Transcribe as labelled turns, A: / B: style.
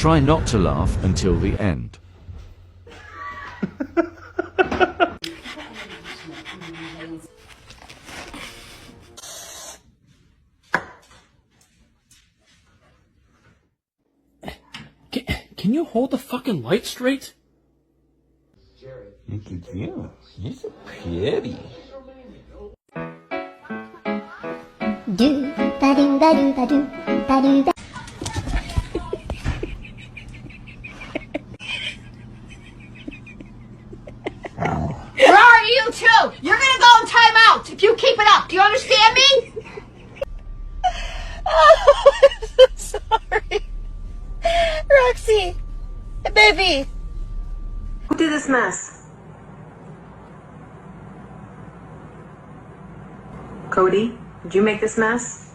A: Try not to laugh until the end.
B: Can you hold the fucking light straight?
C: Look at you. You're so pretty.
D: Do ba do ba do ba do ba do ba.
E: Where are you two? You're gonna go in time out if you keep it up. Do you understand me?
F: Oh, I'm so sorry. Roxy, baby.
G: Who did this mess? Cody, did you make this mess?